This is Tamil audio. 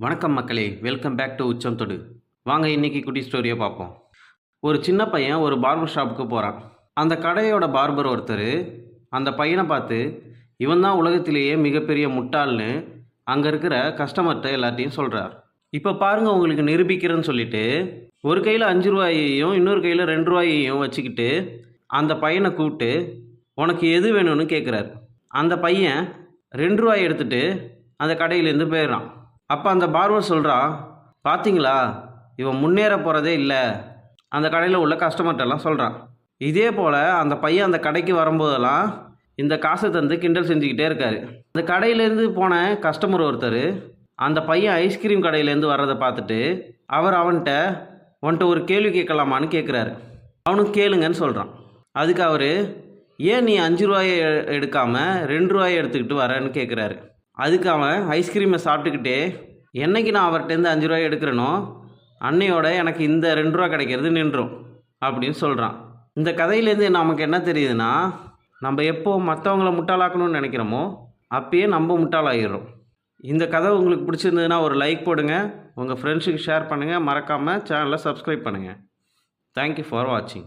வணக்கம் மக்களே, வெல்கம் பேக் டு உச்சம் தொடு. வாங்க இன்னைக்கு குட்டி ஸ்டோரியை பார்ப்போம். ஒரு சின்ன பையன் ஒரு பார்பர் ஷாப்புக்கு போகிறான். அந்த கடையோட பார்பர் ஒருத்தர் அந்த பையனை பார்த்து, இவன் தான் உலகத்திலேயே மிகப்பெரிய முட்டாள்னு அங்கே இருக்கிற கஸ்டமர்கிட்ட எல்லாத்தையும் சொல்கிறார். இப்போ பாருங்கள், உங்களுக்கு நிரூபிக்கிறேன்னு சொல்லிட்டு ஒரு கையில் 5 ரூபாயையும் இன்னொரு கையில் 2 ரூபாயையும் வச்சுக்கிட்டு அந்த பையனை கூப்பிட்டு, உனக்கு எது வேணும்னு கேட்குறாரு. அந்த பையன் 2 ரூபாய் எடுத்துகிட்டு அந்த கடையிலேருந்து போயிடுறான். அப்போ அந்த பார்பர் சொல்கிறான், பார்த்தீங்களா, இவன் முன்னேற போகிறதே இல்லை, அந்த கடையில் உள்ள கஸ்டமர்கிட்டலாம் சொல்கிறான். இதே போல் அந்த பையன் அந்த கடைக்கு வரும்போதெல்லாம் இந்த காசை தந்து கிண்டல் செஞ்சுக்கிட்டே இருக்கார். அந்த கடையிலேருந்து போன கஸ்டமர் ஒருத்தர் அந்த பையன் ஐஸ்கிரீம் கடையிலேருந்து வர்றதை பார்த்துட்டு அவன்கிட்ட ஒரு கேள்வி கேட்கலாமான்னு கேட்குறாரு. அவனுக்கு கேளுங்கன்னு சொல்கிறான். அதுக்கு அவர், ஏன் நீ 5 ரூபாயை எடுக்காமல் 2 ரூபாயை எடுத்துக்கிட்டு வரேன்னு கேட்குறாரு. அதுக்கு அவன் ஐஸ்கிரீமை சாப்பிட்டுக்கிட்டே, என்னைக்கு நான் அவர்கிட்டேருந்து 5 ரூபாய் எடுக்கிறேனோ அன்னையோட எனக்கு இந்த 2 ரூபா கிடைக்கிறது நின்றும் அப்படின்னு சொல்கிறான். இந்த கதையிலேருந்து நமக்கு என்ன தெரியுதுன்னா, நம்ம எப்போ மற்றவங்கள முட்டாளாக்கணும்னு நினைக்கிறோமோ அப்பயே நம்ம முட்டாளாகிடுறோம். இந்த கதை உங்களுக்கு பிடிச்சிருந்ததுன்னா ஒரு லைக் போடுங்க, உங்கள் ஃப்ரெண்ட்ஸுக்கு ஷேர் பண்ணுங்கள், மறக்காமல் சேனலை சப்ஸ்கிரைப் பண்ணுங்கள். தேங்க்யூ ஃபார் வாட்சிங்.